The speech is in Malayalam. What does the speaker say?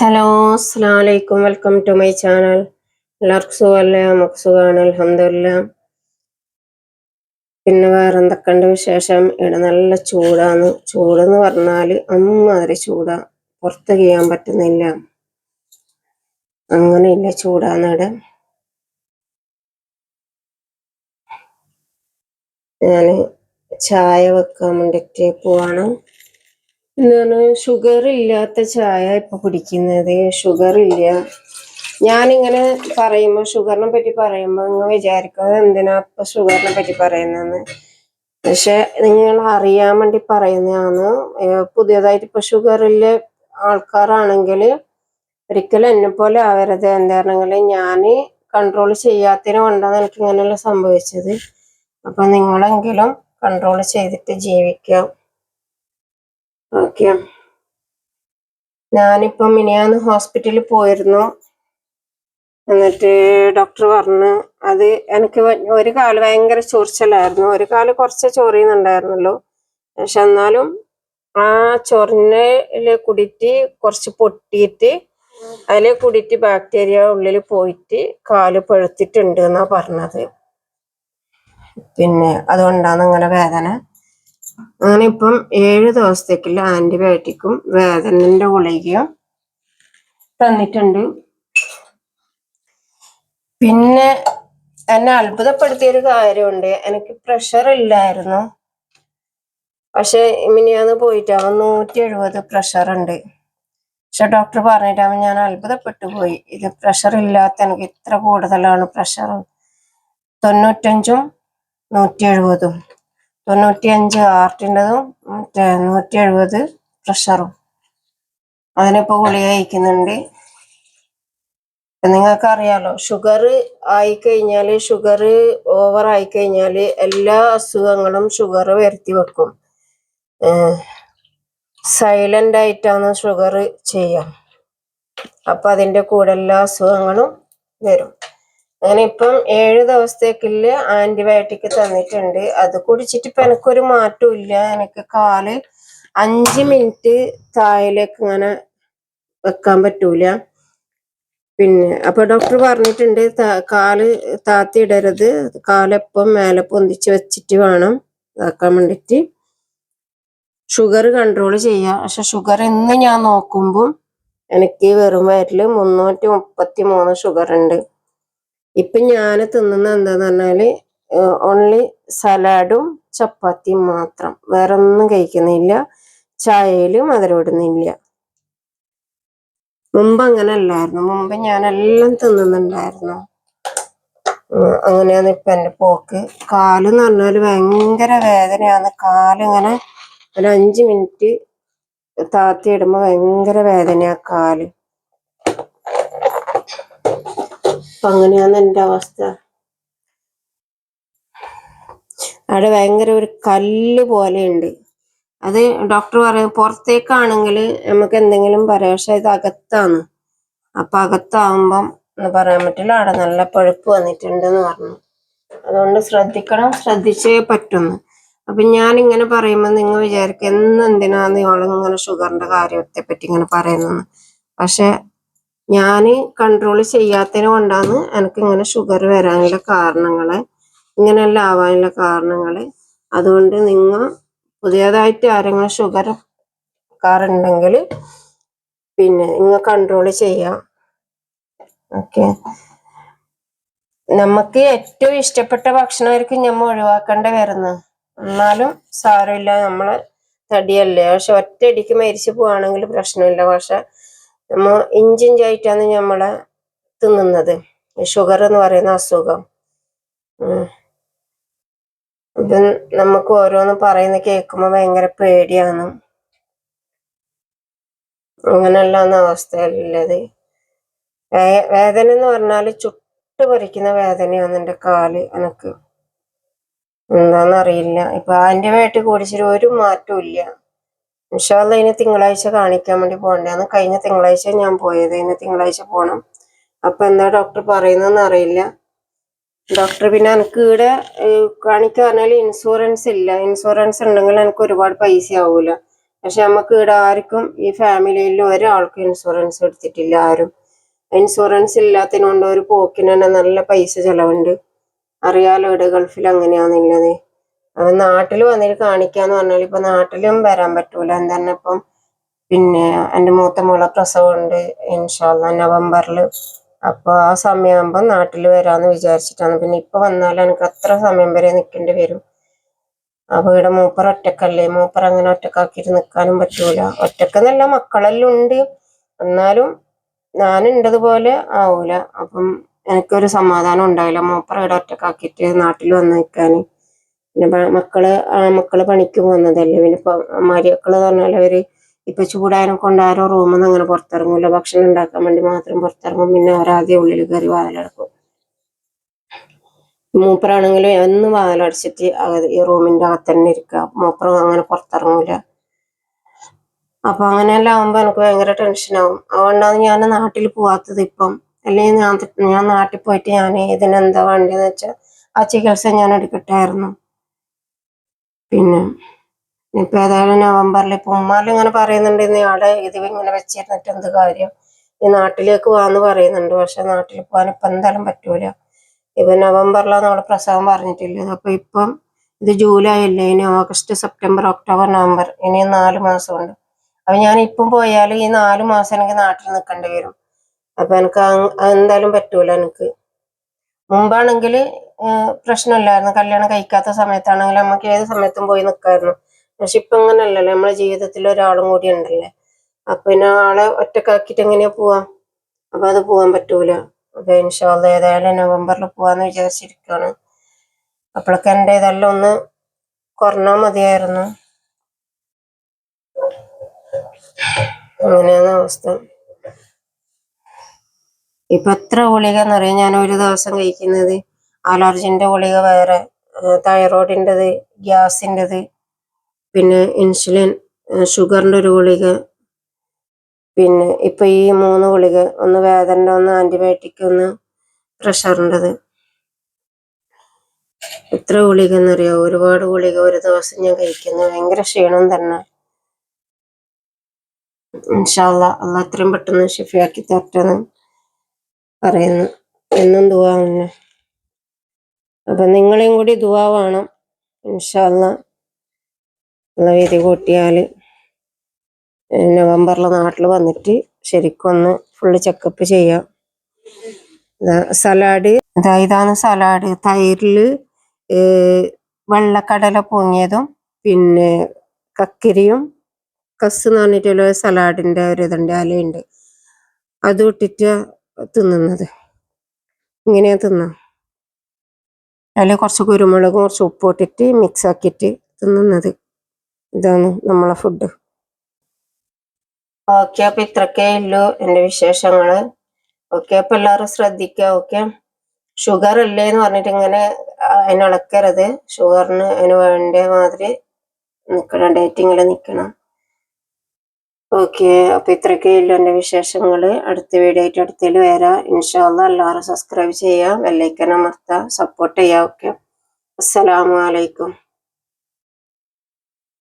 ഹലോ, അസ്സലാമു അലൈക്കും. Welcome to my channel. എല്ലാവർക്കും സുഖമല്ലേ? നമുക്ക് സുഖമാണ്, അൽഹംദുലില്ലാ. പിന്നെ വേറെ എന്തൊക്കെയുണ്ട് വിശേഷം? ഇവിടെ നല്ല ചൂടാണ്. ചൂടെന്ന് പറഞ്ഞാൽ അമ്മാതിരി ചൂടാ, പുറത്ത് ചെയ്യാൻ പറ്റുന്നില്ല. അങ്ങനെയില്ല ചൂടാണ് ഇവിടെ. ഞാൻ ചായ വെക്കാൻ വേണ്ടിയിട്ട് പോവാണ്. ഞാൻ ഷുഗർ ഇല്ലാത്ത ചായ ഇപ്പൊ കുടിക്കുന്നത്. ഷുഗർ ഇല്ല. ഞാനിങ്ങനെ പറയുമ്പോ ഷുഗറിനെ പറ്റി പറയുമ്പോ നിങ്ങൾ വിചാരിക്കുന്നത് എന്തിനാ ഇപ്പൊ ഷുഗറിനെ പറ്റി പറയുന്നതെന്ന്. പക്ഷെ നിങ്ങൾ അറിയാൻ വേണ്ടി പറയുന്നതാണ്. പുതിയതായിട്ട് ഇപ്പൊ ഷുഗറിലെ ആൾക്കാരാണെങ്കിൽ ഒരിക്കലും എന്നെ പോലെ ആവരുത്. എന്താണെങ്കിൽ ഞാൻ കൺട്രോൾ ചെയ്യാത്തതിന് കൊണ്ടാണ് എനിക്ക് ഇങ്ങനെയുള്ള സംഭവിച്ചത്. അപ്പൊ നിങ്ങളെങ്കിലും കൺട്രോൾ ചെയ്തിട്ട് ജീവിക്കാം. ഓക്കെ. ഞാനിപ്പം മിനിയാന്ന് ഹോസ്പിറ്റലിൽ പോയിരുന്നു. എന്നിട്ട് ഡോക്ടർ പറഞ്ഞു അത് എനിക്ക് ഒരു കാല് ഭയങ്കര ചൊറിച്ചിലായിരുന്നു. ഒരു കാല് കുറച്ച് ചൊറിയുന്നുണ്ടായിരുന്നല്ലോ. പക്ഷെ എന്നാലും ആ ചൊറിഞ്ഞില് കൂടിയിട്ട് കുറച്ച് പൊട്ടിയിട്ട് അതിൽ കൂടിയിട്ട് ബാക്ടീരിയ ഉള്ളിൽ പോയിട്ട് കാല് പഴുത്തിട്ടുണ്ട് എന്നാ പറഞ്ഞത്. പിന്നെ അതുകൊണ്ടാണ് അങ്ങനെ വേദന. അങ്ങനെ ഇപ്പം 7 ദിവസത്തേക്കുള്ള ആന്റിബയോട്ടിക്കും വേദനന്റെ ഗുളികയും തന്നിട്ടുണ്ട്. പിന്നെ എന്നെ അത്ഭുതപ്പെടുത്തിയൊരു കാര്യമുണ്ട്. എനിക്ക് പ്രഷർ ഇല്ലായിരുന്നു. പക്ഷെ മിനിയാന്ന് പോയിട്ടാവും 170 പ്രഷർ ഉണ്ട്. പക്ഷെ ഡോക്ടർ പറഞ്ഞിട്ടാവും ഞാൻ അത്ഭുതപ്പെട്ടു പോയി. ഇത് പ്രഷർ ഇല്ലാത്ത എനിക്ക് ഇത്ര കൂടുതലാണ് പ്രഷർ. 95ഉം 170ഉം 95 ഹാർട്ടിൻ്റെതും 170 പ്രഷറും. അതിനിപ്പോ ഗുളിക കഴിക്കുന്നുണ്ട്. നിങ്ങൾക്കറിയാലോ, ഷുഗർ ആയിക്കഴിഞ്ഞാല്, ഷുഗർ ഓവർ ആയിക്കഴിഞ്ഞാല് എല്ലാ അസുഖങ്ങളും ഷുഗർ വരുത്തി വെക്കും. സൈലന്റ് ആയിട്ടാണ് ഷുഗർ ചെയ്യാം. അപ്പൊ അതിന്റെ കൂടെ എല്ലാ അസുഖങ്ങളും വരും. അങ്ങനെ ഇപ്പം 7 ദിവസത്തേക്കുള്ള ആന്റിബയോട്ടിക് തന്നിട്ടുണ്ട്. അത് കുടിച്ചിട്ട് ഇപ്പൊ എനിക്കൊരു മാറ്റവും ഇല്ല. എനിക്ക് കാല് 5 മിനിറ്റ് താഴേക്ക് ഇങ്ങനെ വെക്കാൻ പറ്റൂല. പിന്നെ അപ്പൊ ഡോക്ടർ പറഞ്ഞിട്ടുണ്ട് കാല് താത്തി ഇടരുത്, കാലെപ്പം മേലെ പൊന്തിച്ച് വെച്ചിട്ട് വേണം ഇതാക്കാൻ വേണ്ടിട്ട്. ഷുഗർ കൺട്രോൾ ചെയ്യാം. പക്ഷെ ഷുഗർ ഇന്ന് ഞാൻ നോക്കുമ്പോൾ എനിക്ക് വെറും വയറ്റില് 333 ഷുഗർ ഉണ്ട്. ഇപ്പൊ ഞാൻ തിന്നുന്ന എന്താന്ന് പറഞ്ഞാല് ഓൺലി സലാഡും ചപ്പാത്തിയും മാത്രം, വേറെ ഒന്നും കഴിക്കുന്നില്ല. ചായയില് മധുരം ഇടുന്നില്ല. മുമ്പ് അങ്ങനെ അല്ലായിരുന്നു. മുമ്പ് ഞാൻ എല്ലാം തിന്നുന്നുണ്ടായിരുന്നു. അങ്ങനെയാണ് ഇപ്പൊ എന്റെ പോക്ക്. കാലെന്ന് പറഞ്ഞാല് ഭയങ്കര വേദനയാണ്. കാലിങ്ങനെ ഒരു 5 മിനിറ്റ് താത്തി ഇടുമ്പോ ഭയങ്കര വേദനയാ കാല്. അപ്പൊ അങ്ങനെയാണ് എന്റെ അവസ്ഥ. അവിടെ ഭയങ്കര ഒരു കല്ല് പോലെയുണ്ട്. അത് ഡോക്ടർ പറയും പുറത്തേക്കാണെങ്കിൽ നമുക്ക് എന്തെങ്കിലും പറയാം, പക്ഷെ ഇത് അകത്താണ്. അപ്പൊ അകത്താവുമ്പം എന്ന് പറയാൻ പറ്റില്ല. അവിടെ നല്ല പഴുപ്പ് വന്നിട്ടുണ്ടെന്ന് പറഞ്ഞു. അതുകൊണ്ട് ശ്രദ്ധിക്കണം, ശ്രദ്ധിച്ചേ പറ്റുന്നു. അപ്പൊ ഞാൻ ഇങ്ങനെ പറയുമ്പോൾ നിങ്ങൾ വിചാരിക്കും എന്തിനാണ് ഇങ്ങനെ ഷുഗറിന്റെ കാര്യത്തെ പറ്റി ഇങ്ങനെ പറയുന്നത്. പക്ഷെ ഞാന് കൺട്രോൾ ചെയ്യാത്തതിന് കൊണ്ടാണ് എനിക്ക് ഇങ്ങനെ ഷുഗർ വരാനുള്ള കാരണങ്ങള്, ഇങ്ങനെയെല്ലാം ആവാനുള്ള കാരണങ്ങള്. അതുകൊണ്ട് നിങ്ങൾ പുതിയതായിട്ട് ആരെങ്കിലും ഷുഗർ കാറുണ്ടെങ്കിൽ പിന്നെ നിങ്ങൾ കൺട്രോൾ ചെയ്യാം. ഓക്കെ. നമുക്ക് ഏറ്റവും ഇഷ്ടപ്പെട്ട ഭക്ഷണമായിരിക്കും നമ്മൾ ഒഴിവാക്കേണ്ടി വരുന്നത്. എന്നാലും സാരമില്ല, നമ്മളെ തടിയല്ലേ. പക്ഷെ ഒറ്റയടിക്ക് മരിച്ചു പോവാണെങ്കിൽ പ്രശ്നമില്ല. പക്ഷെ നമ്മൾ ഇഞ്ചിഞ്ചായിട്ടാണ് നമ്മളെ തിന്നുന്നത് ഷുഗർ എന്ന് പറയുന്ന അസുഖം. ഇത് നമുക്ക് ഓരോന്ന് പറയുന്ന കേൾക്കുമ്പോൾ ഭയങ്കര പേടിയാണ്. അങ്ങനെയല്ലാന്ന അവസ്ഥയുള്ളത്. വേദന എന്ന് പറഞ്ഞാല് ചുട്ട് പറിക്കുന്ന വേദനയാണ് എൻ്റെ കാല്. എനിക്ക് എന്താന്നറിയില്ല. ഇപ്പൊ ആന്റിബയോട്ടിക് കുടിച്ചിട്ട് ഒരു മാറ്റവും ഇല്ല. ഇൻഷാ അല്ലാഹ് ഇനി തിങ്കളാഴ്ച കാണിക്കാൻ വേണ്ടി പോകണ്ടാന്ന്. കഴിഞ്ഞ തിങ്കളാഴ്ച ഞാൻ പോയത്. ഇനി തിങ്കളാഴ്ച പോകണം. അപ്പൊ എന്താ ഡോക്ടർ പറയുന്നതെന്ന് അറിയില്ല. ഡോക്ടർ പിന്നെ എനിക്ക് ഇവിടെ കാണിക്കാൻ പറഞ്ഞാൽ ഇൻഷുറൻസ് ഇല്ല. ഇൻഷുറൻസ് ഉണ്ടെങ്കിൽ എനിക്ക് ഒരുപാട് പൈസ ആവൂല. പക്ഷെ നമുക്ക് ഇവിടെ ആർക്കും ഈ ഫാമിലിയിൽ ഒരാൾക്കും ഇൻഷുറൻസ് എടുത്തിട്ടില്ല ആരും. ഇൻഷുറൻസ് ഇല്ലാത്തതിനോണ്ട് ഒരു പോക്കിന് തന്നെ നല്ല പൈസ ചെലവുണ്ട്. അറിയാലോ ഇവിടെ ഗൾഫിൽ അങ്ങനെയാന്നുള്ളത്. അപ്പൊ നാട്ടിൽ വന്നിട്ട് കാണിക്കാന്ന് പറഞ്ഞാൽ ഇപ്പൊ നാട്ടിലും വരാൻ പറ്റൂല. എന്താണ് ഇപ്പം പിന്നെ എൻ്റെ മൂത്ത മോളെ പ്രസവമുണ്ട് ഇൻഷാ അള്ളാ നവംബറിൽ. അപ്പോൾ ആ സമയമാകുമ്പോൾ നാട്ടിൽ വരാമെന്ന് വിചാരിച്ചിട്ടാണ്. പിന്നെ ഇപ്പോൾ വന്നാൽ എനിക്ക് അത്ര സമയം വരെ നിൽക്കേണ്ടി വരും. അപ്പോൾ ഇവിടെ മൂപ്പർ ഒറ്റക്കല്ലേ, മൂപ്പർ അങ്ങനെ ഒറ്റക്കാക്കിയിട്ട് നിൽക്കാനും പറ്റൂല. ഒറ്റക്കെന്നല്ല, മക്കളെല്ലാം ഉണ്ട്, എന്നാലും ഞാനുണ്ടതുപോലെ ആവൂല. അപ്പം എനിക്കൊരു സമാധാനം ഉണ്ടായില്ല മൂപ്പർ ഇവിടെ ഒറ്റക്കാക്കിയിട്ട് നാട്ടിൽ വന്ന് നിൽക്കാൻ. പിന്നെ മക്കള് പണിക്ക് പോകുന്നതല്ലേ. പിന്നെ ഇപ്പം മരിമക്കള് പറഞ്ഞാൽ അവര് ഇപ്പൊ ചൂടായതിനെ കൊണ്ട് ആരോ റൂമിൽ നിന്ന് അങ്ങനെ പുറത്തിറങ്ങൂല. ഭക്ഷണം ഉണ്ടാക്കാൻ വേണ്ടി മാത്രം പുറത്തിറങ്ങും. പിന്നെ അവരാദ്യം ഉള്ളിൽ കയറി വാതിലടക്കും. മൂപ്പറാണെങ്കിലും എന്നും വാതിലടച്ചിട്ട് ഈ റൂമിന്റെ അകത്ത് തന്നെ ഇരിക്കുക. മൂപ്പർ അങ്ങനെ പുറത്തിറങ്ങൂല. അപ്പൊ അങ്ങനെയെല്ലാം ആകുമ്പോ എനിക്ക് ഭയങ്കര ടെൻഷനാവും. അതുകൊണ്ടാണ് ഞാൻ നാട്ടിൽ പോവാത്തത് ഇപ്പം. അല്ലെങ്കിൽ ഞാൻ നാട്ടിൽ പോയിട്ട് ഞാൻ ഇതിനെന്താ വേണ്ടതെന്ന് വെച്ചാൽ ആ ചികിത്സ ഞാൻ എടുക്കട്ടായിരുന്നു. പിന്നെ ഇപ്പൊ ഏതായാലും നവംബറിൽ ഇപ്പൊ ഉമ്മാലും ഇങ്ങനെ പറയുന്നുണ്ട്, നീ അവിടെ ഇത് ഇങ്ങനെ വെച്ചിരുന്നിട്ട് എന്ത് കാര്യം, നീ നാട്ടിലേക്ക് പോവാന്ന് പറയുന്നുണ്ട്. പക്ഷെ നാട്ടിൽ പോകാൻ ഇപ്പൊ എന്തായാലും പറ്റൂല. ഇപ്പൊ നവംബറിലാണ് അവളെ പ്രസവം പറഞ്ഞിട്ടുള്ളത്. അപ്പൊ ഇപ്പം ഇത് ജൂലൈ അല്ലേ, ഇനി ഓഗസ്റ്റ്, സെപ്റ്റംബർ, ഒക്ടോബർ, നവംബർ, ഇനി 4 മാസമുണ്ട്. അപ്പൊ ഞാൻ ഇപ്പം പോയാൽ ഈ 4 മാസം എനിക്ക് നാട്ടിൽ നിൽക്കേണ്ടി വരും. അപ്പൊ എനിക്ക് എന്തായാലും പറ്റൂല. എനിക്ക് മുമ്പാണെങ്കിൽ പ്രശ്നമില്ലായിരുന്നു. കല്യാണം കഴിക്കാത്ത സമയത്താണെങ്കിൽ നമുക്ക് ഏത് സമയത്തും പോയി നിൽക്കായിരുന്നു. പക്ഷെ ഇപ്പൊ അങ്ങനല്ലല്ലോ, നമ്മളെ ജീവിതത്തിൽ ഒരാളും കൂടി ഉണ്ടല്ലേ. അപ്പൊ പിന്നെ ആളെ ഒറ്റക്കാക്കിയിട്ട് എങ്ങനെയാ പോവാ? അപ്പൊ അത് പോവാൻ പറ്റൂല. അപ്പൊ ഇൻഷാ അള്ളാ ഏതായാലും നവംബറിൽ പോവാന്ന് വിചാരിച്ചിരിക്കുകയാണ്. അപ്പോഴൊക്കെ എൻ്റെ ഇതെല്ലാം ഒന്ന് കുറഞ്ഞാൽ മതിയായിരുന്നു. അങ്ങനെയാണ് അവസ്ഥ. ഇപ്പൊ എത്ര ഗുളിക എന്നറിയാം ഞാൻ ഒരു ദിവസം കഴിക്കുന്നത്. അലർജിന്റെ ഗുളിക വേറെ, തൈറോയിഡിൻ്റെത്, ഗ്യാസിൻ്റെത്, പിന്നെ ഇൻസുലിൻ, ഷുഗറിന്റെ ഒരു ഗുളിക, പിന്നെ ഇപ്പൊ ഈ 3 ഗുളിക, ഒന്ന് വേദനയുടെ, ഒന്ന് ആന്റിബയോട്ടിക്, ഒന്ന് പ്രഷറിൻ്റെത്. എത്ര ഗുളിക എന്നറിയോ? ഒരുപാട് ഗുളിക ഒരു ദിവസം ഞാൻ കഴിക്കുന്നു. ഭയങ്കര ക്ഷീണം തന്നെ. ഇൻഷാ അള്ളാ അള്ളാഹ് എത്രയും പെട്ടെന്ന് ഷിഫയാക്കി തരട്ടെന്ന് പറയുന്നു. എന്നും ദുആ തന്നെ. അപ്പൊ നിങ്ങളെയും കൂടി ദുആ വേണം. ഇൻഷാ അള്ളാ അള്ളാഹ് വിധി കൂട്ടിയാല് നവംബറിൽ നാട്ടിൽ വന്നിട്ട് ശരിക്കൊന്ന് ഫുള്ള് ചെക്കപ്പ് ചെയ്യാം. സലാഡ്, ഇതാണ് സലാഡ്. തൈരില് വെള്ളക്കടല പൊങ്ങിയതും പിന്നെ കക്കിരിയും കസ് എന്ന് പറഞ്ഞിട്ടുള്ള സലാഡിന്റെ ഒരു ഇതുണ്ട്, ഇലയുണ്ട്, അത് ഇട്ടിട്ട് തിന്നുന്നത്. ഇങ്ങനെയാ തിന്നാം. അതിൽ കുറച്ച് കുരുമുളകും കുറച്ച് ഉപ്പും ഇട്ടിട്ട് മിക്സ് ആക്കിയിട്ട് തിന്നുന്നത്. ഇതാണ് നമ്മളെ ഫുഡ്. ഓക്കെ, അപ്പൊ ഇത്രക്കേ ഉള്ളൂ എൻ്റെ വിശേഷങ്ങള്. ഓക്കെ, അപ്പൊ എല്ലാവരും ശ്രദ്ധിക്കുക. ഓക്കെ, ഷുഗർ ഇല്ലേ എന്ന് പറഞ്ഞിട്ട് ഇങ്ങനെ അതിനിളക്കരുത്. ഷുഗറിന് അതിന് വേണ്ട മാതിരി നിൽക്കണം, ഡേറ്റിങ്ങിൽ നിൽക്കണം. ഓക്കെ, അപ്പൊ ഇത്രക്കേ ഉള്ളൂ എൻ്റെ വിശേഷങ്ങള്. അടുത്ത വീഡിയോ ആയിട്ട് അടുത്തതിൽ വരാം ഇൻഷാ അള്ളാ. എല്ലാവരും സബ്സ്ക്രൈബ് ചെയ്യാം, ബെല്ലൈക്കൻ അമർത്താം, സപ്പോർട്ട് ചെയ്യാം. ഓക്കെ, അസ്സലാമു അലൈക്കും.